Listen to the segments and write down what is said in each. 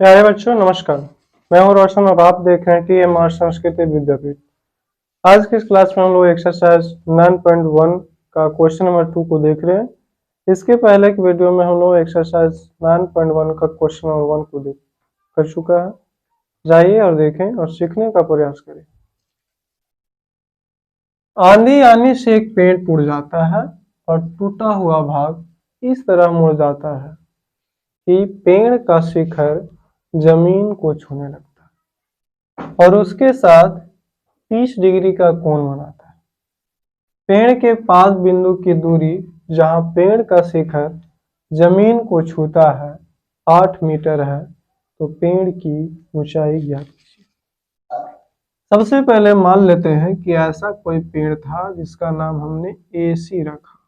प्यारे बच्चों नमस्कार। मैं हूं रोशन और आप देख रहे हैं TMR संस्कृति विद्यापीठ। आज की इस क्लास में हम लोग एक्सरसाइज 9.1 का क्वेश्चन नंबर 2 को देख रहे हैं। इसके पहले की वीडियो में हम लोग एक्सरसाइज 9.1 का क्वेश्चन नंबर 1 को देख कर चुका है। जाइए और देखें और सीखने का प्रयास करें। आंधी आने से एक पेड़ टूट जाता है और टूटा हुआ भाग इस तरह मुड़ जाता है कि पेड़ का शिखर जमीन को छूने लगता है और उसके साथ 30 डिग्री का कोण बनाता है। पेड़ के पाद बिंदु की दूरी जहां पेड़ का शिखर जमीन को छूता है 8 मीटर है, तो पेड़ की ऊंचाई ज्ञात कीजिए। सबसे पहले मान लेते हैं कि ऐसा कोई पेड़ था जिसका नाम हमने AC रखा,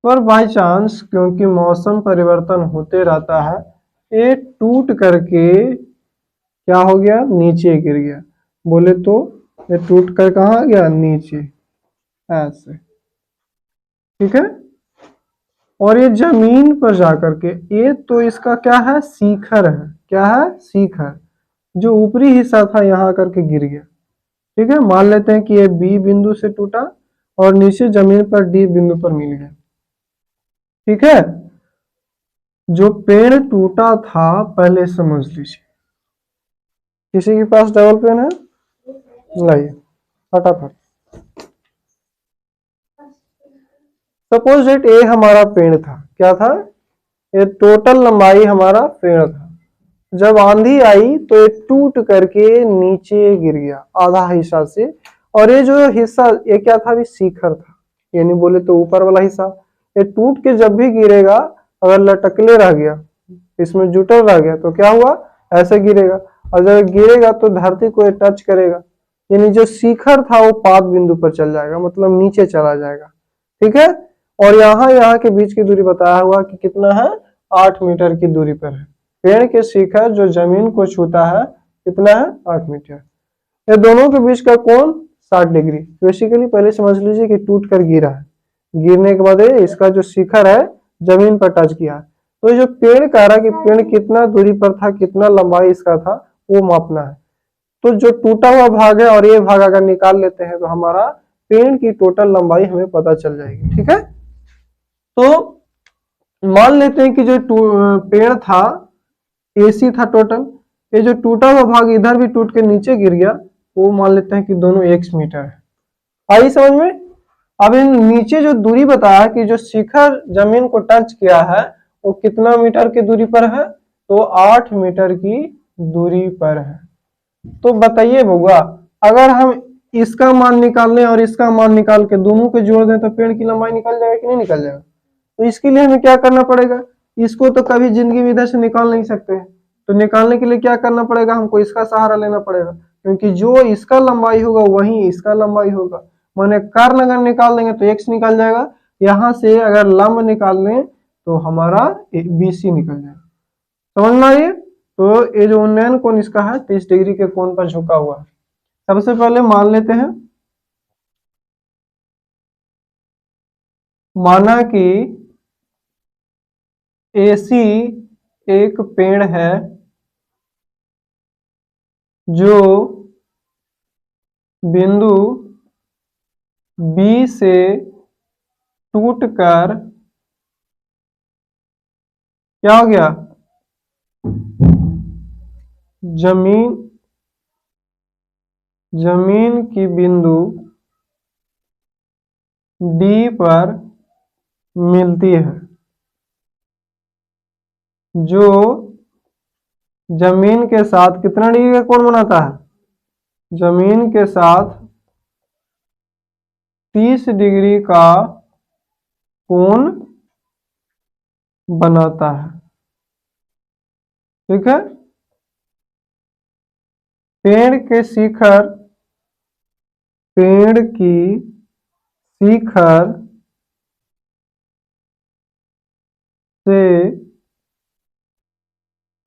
पर बाय चांस क्योंकि मौसम परिवर्तन होते रहता है, ये टूट करके क्या हो गया, नीचे गिर गया। बोले तो ये टूट कर कहाँ गया, नीचे, ऐसे, ठीक है। और ये जमीन पर जाकर के, ये तो इसका क्या है, शिखर है। क्या है, शिखर। जो ऊपरी हिस्सा था यहाँ करके गिर गया। ठीक है, मान लेते हैं कि ये B बिंदु से टूटा और नीचे जमीन पर D बिंदु पर मिल गया। ठीक है, जो पेड़ टूटा था पहले समझ लीजिए। किसी के पास डबल पेन है, लाइए फटाफट। सपोज दैट ये हमारा पेड़ था। क्या था, ये टोटल लंबाई हमारा पेड़ था। जब आंधी आई तो ये टूट करके नीचे गिर गया आधा हिस्सा से, और ये जो हिस्सा ये क्या था, भी शिखर था, यानी बोले तो ऊपर वाला हिस्सा। ये टूट के जब भी गिरेगा, अगर लटकले रह गया, इसमें जुटल रह गया, तो क्या हुआ, ऐसे गिरेगा। और जब गिरेगा तो धरती को ये टच करेगा, यानी जो शिखर था वो पाद बिंदु पर चल जाएगा, मतलब नीचे चला जाएगा। ठीक है, और यहाँ के बीच की दूरी बताया हुआ कि कितना है, 8 मीटर की दूरी पर है। पेड़ के शिखर जो जमीन को छूता है कितना है, 8 मीटर। ये दोनों के बीच का कोण 60 डिग्री। बेसिकली पहले समझ लीजिए कि टूट कर गिरा है, गिरने के बाद इसका जो शिखर है जमीन पर टच किया। तो जो पेड़ कह रहा है कि पेड़ कितना दूरी पर था, कितना लंबाई इसका था, वो मापना है। तो जो टूटा हुआ भाग है और ये भाग अगर निकाल लेते हैं तो हमारा पेड़ की टोटल लंबाई हमें पता चल जाएगी। ठीक है, तो मान लेते हैं कि जो पेड़ था AC था टोटल, ये जो टूटा हुआ भाग इधर भी टूट के नीचे गिर गया, वो मान लेते हैं कि दोनों X मीटर है। आई समझ में। अब इन नीचे जो दूरी बताया कि जो शिखर जमीन को टच किया है वो कितना मीटर की दूरी पर है, तो 8 मीटर की दूरी पर है। तो बताइए बउआ, अगर हम इसका मान निकाल लें और इसका मान निकाल के दोनों को जोड़ दें तो पेड़ की लंबाई निकल जाएगा कि नहीं निकल जाएगा। तो इसके लिए हमें क्या करना पड़ेगा, इसको तो कभी जिंदगी में इधर से निकाल नहीं सकते हैं, तो निकालने के लिए क्या करना पड़ेगा, हमको इसका सहारा लेना पड़ेगा, क्योंकि जो इसका लंबाई होगा वही इसका लंबाई होगा। माने कर्ण अगर निकाल देंगे तो x निकल जाएगा, यहाँ से अगर लंब निकाल लें तो हमारा BC निकल जाएगा। समझना ये। तो ये जो उन्नयन कोण इसका है 30 डिग्री के कोण पर झुका हुआ है। सबसे पहले मान लेते हैं, माना कि AC एक पेड़ है जो बिंदु B से टूटकर क्या हो गया, जमीन की बिंदु D पर मिलती है, जो जमीन के साथ कितना डिग्री का कोण बनाता है, जमीन के साथ 30 डिग्री का कोण बनाता है। ठीक है, पेड़ की शिखर से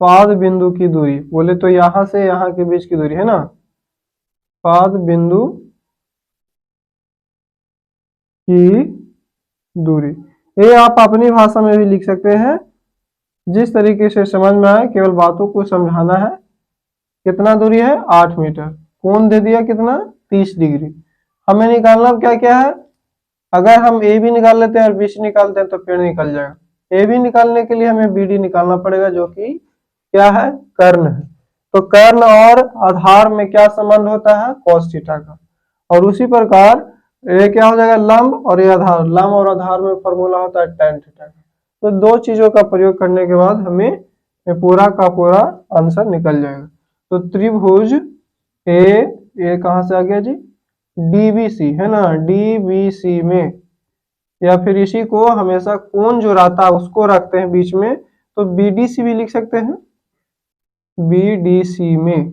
पाद बिंदु की दूरी, बोले तो यहां से यहां के बीच की दूरी है ना, पाद बिंदु की दूरी, ये आप अपनी भाषा में भी लिख सकते हैं, जिस तरीके से समझ में आए केवल बातों को समझाना है। कितना दूरी है 8 मीटर। कोण दे दिया कितना 30 डिग्री। हमें निकालना क्या क्या है, अगर हम ए भी निकाल लेते हैं और बी सी निकालते हैं तो पेड़ निकल जाएगा। ए भी निकालने के लिए हमें बी डी निकालना पड़ेगा जो कि क्या है कर्ण है। तो कर्ण और आधार में क्या संबंध होता है cos थीटा का। और उसी प्रकार ये क्या हो जाएगा लंब और ये आधार, लंब और आधार में फॉर्मूला होता है tan थीटा का। तो दो चीजों का प्रयोग करने के बाद हमें ये पूरा का पूरा आंसर निकल जाएगा। तो त्रिभुज ये कहां से आ गया जी डीबीसी है ना, डीबीसी में, या फिर इसी को हमेशा कोण जो रहता है उसको रखते हैं बीच में, तो बीडीसी भी लिख सकते हैं। बीडीसी में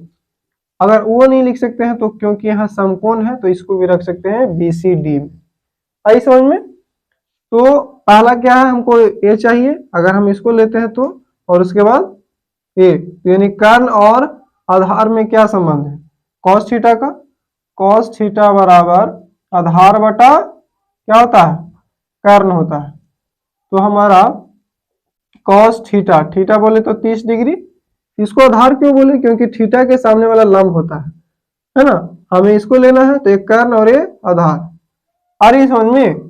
अगर वो नहीं लिख सकते हैं तो क्योंकि यहाँ समकोण है तो इसको भी रख सकते हैं बीसीडी में। आई समझ में। तो पहला क्या है हमको ए चाहिए, अगर हम इसको लेते हैं तो, और उसके बाद ए, यानी कर्ण और आधार में क्या संबंध है cos थीटा का। cos थीटा बराबर आधार बटा क्या होता है कर्ण होता है। तो हमारा cos थीटा, थीटा बोले तो 30 डिग्री, इसको आधार क्यों बोले क्योंकि थीटा के सामने वाला लंब होता है ना। हमें इसको लेना है तो एक कर्ण और एक आधार। आ रही समझ में।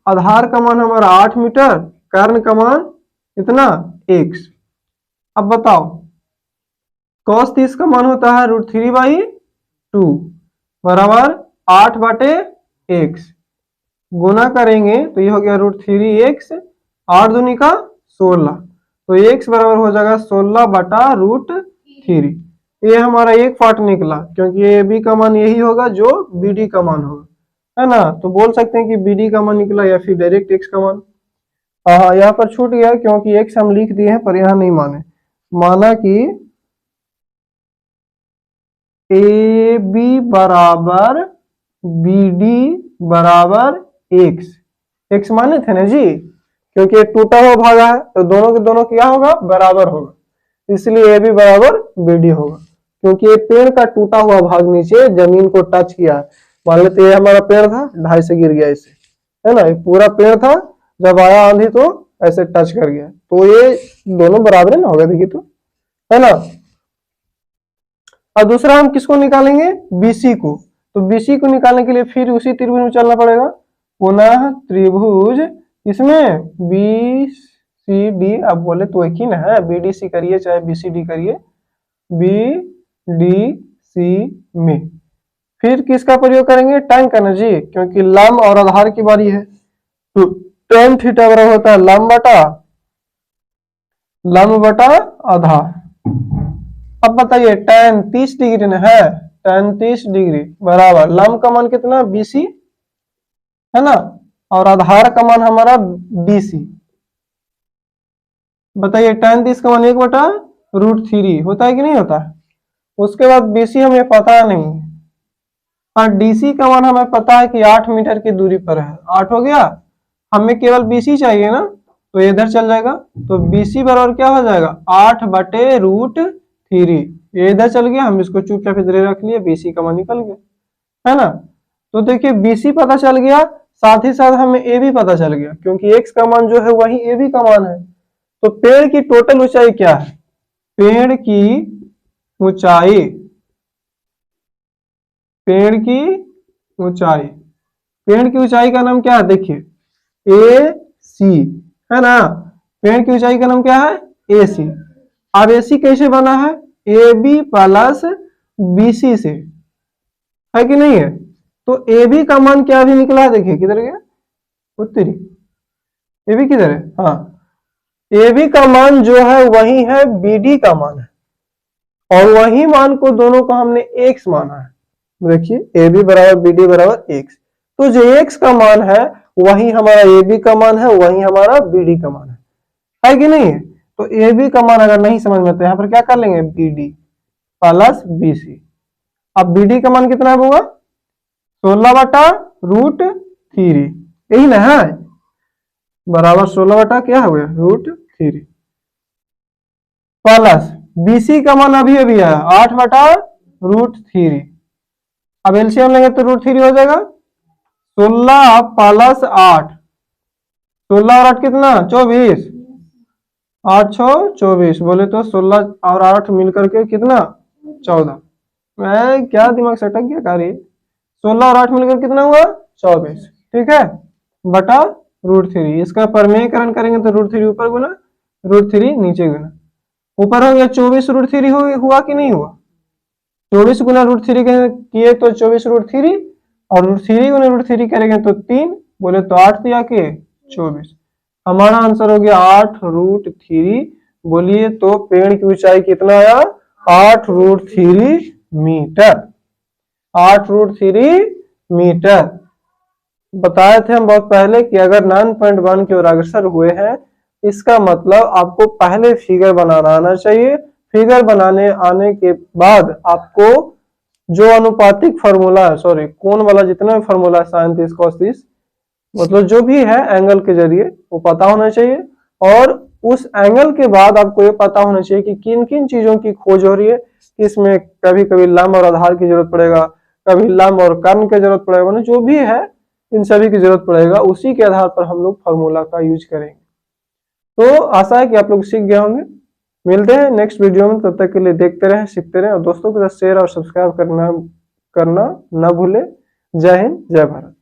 आधार का मान हमारा 8 मीटर, कर्ण का मान इतना x। अब बताओ cos 30 का मान होता है √3/2 बराबर 8 बटे x। गुना करेंगे तो ये हो गया √3x, 8 दूनी का 16, तो x बराबर हो जाएगा 16 बटा √3। ये हमारा एक पार्ट निकला क्योंकि ए बी का मान यही होगा जो बी डी का मान होगा, है ना। तो बोल सकते हैं कि बी डी का मान निकला या फिर डायरेक्ट x का मान। हाँ यहाँ पर छूट गया क्योंकि x हम लिख दिए हैं पर यहाँ नहीं माने, माना कि ए बी बराबर बी डी बराबर x माने थे ना जी, क्योंकि ये टूटा हुआ भागा है तो दोनों के दोनों क्या होगा बराबर होगा, इसलिए ए बी बराबर बी डी होगा। क्योंकि ये पेड़ का टूटा हुआ भाग नीचे जमीन को टच किया है। मान लेते ये हमारा पेड़ था, ढाई से गिर गया इसे, है ना। ये पूरा पेड़ था, जब आया आंधी तो ऐसे टच कर गया, तो ये दोनों बराबर है ना होगा, देखिए तो, है ना। और दूसरा हम किसको निकालेंगे बीसी को। तो बीसी को निकालने के लिए फिर उसी त्रिभुज में चलना पड़ेगा, पुनः त्रिभुज इसमें बी सी डी। अब बोले तो एक ही ना है, बी डी सी करिए चाहे बी सी डी करिए, बी डी सी में फिर किसका प्रयोग करेंगे tan का ना जी, क्योंकि लंब और आधार की बारी है। तो tan थीटा बराबर होता है लंब बटा आधार। अब बताइए tan 30 डिग्री ना है, tan 30 डिग्री बराबर लंब का मान कितना बीसी है ना, और आधार का मान हमारा बीसी। बताइए tan 30 का मान 1 बटा √3 होता है कि नहीं होता है। उसके बाद बीसी हमें पता नहीं, हाँ डीसी का मान हमें पता है कि 8 मीटर की दूरी पर है, 8 हो गया। हमें केवल बीसी चाहिए ना, तो इधर चल जाएगा, तो बीसी बराबर क्या हो जाएगा 8 बटे √3। ये इधर चल गया, हम इसको चुपचाप इधर रख लिए, बीसी का मान निकल गया, है ना। तो देखिए बीसी पता चल गया, साथ ही साथ हमें ए भी पता चल गया, क्योंकि एक्स का मान जो है वही ए भी का मान है। तो पेड़ की टोटल ऊंचाई क्या है, पेड़ की ऊंचाई, पेड़ की ऊंचाई, पेड़ की ऊंचाई का नाम क्या है देखिए ए सी, है ना। पेड़ की ऊंचाई का नाम क्या है ए सी। अब ए सी कैसे बना है, A B plus B C से, है कि नहीं है। तो ए बी का मान क्या भी निकला है, देखिए किधर गया उत्तरी, ए बी किधर है, हाँ ए बी का मान जो है वही है बी डी का मान है, और वही मान को दोनों को हमने एक्स माना है। देखिए ए बी बराबर बी डी बराबर एक्स, तो जो एक्स का मान है वही हमारा ए बी का मान है, वही हमारा बी डी का मान है कि नहीं है। तो ए बी का मान अगर नहीं समझ में तो यहाँ पर क्या कर लेंगे B D plus B C. अब बी डी का मान कितना होगा 16 बटा √3, यही ना है, बराबर 16 बटा क्या हो गया √3 प्लस बीसी का मान अभी अभी है 8 बटा √3। अब एलसीएम लेंगे तो √3 हो जाएगा, 16 प्लस 8, 16 और 8 कितना 24, 8 6 24, बोले तो 16 और 8 मिलकर के कितना 14। मैं क्या दिमाग से अटक गया कार्य। 16 और 8 मिलकर कितना हुआ 24, ठीक है, बटा √3। इसका परमेयकरण करेंगे तो √3 ऊपर गुना √3 नीचे गुना। ऊपर हो गया 24 √3 हुआ कि नहीं हुआ। 24 गुना √3 किए तो 24 √3, और √3 गुना √3 करेंगे तो 3, बोले तो 8 दिया के 24। हमारा आंसर हो गया 8√3। बोलिए तो पेड़ की ऊंचाई कितना आया 8√3 मीटर। 8√3 मीटर। बताए थे हम बहुत पहले कि अगर 9.1 की ओर अग्रसर हुए हैं, इसका मतलब आपको पहले फिगर बनाना आना चाहिए। फिगर बनाने आने के बाद आपको जो अनुपातिक फार्मूला है, सॉरी कोण वाला जितना भी फार्मूला है sin 30 cos 30, मतलब जो भी है एंगल के जरिए वो पता होना चाहिए। और उस एंगल के बाद आपको ये पता होना चाहिए कि किन किन चीजों की खोज हो रही है। इसमें कभी कभी लंब और आधार की जरूरत पड़ेगा, कभी लंब और कर्ण की जरूरत पड़ेगा, मतलब जो भी है इन सभी की जरूरत पड़ेगा। उसी के आधार पर हम लोग फार्मूला का यूज करेंगे। तो आशा है कि आप लोग सीख गए होंगे। मिलते हैं नेक्स्ट वीडियो में, तब तक के लिए देखते रहें, सीखते रहें और दोस्तों के साथ शेयर और सब्सक्राइब करना ना भूलें। जय हिंद, जय भारत।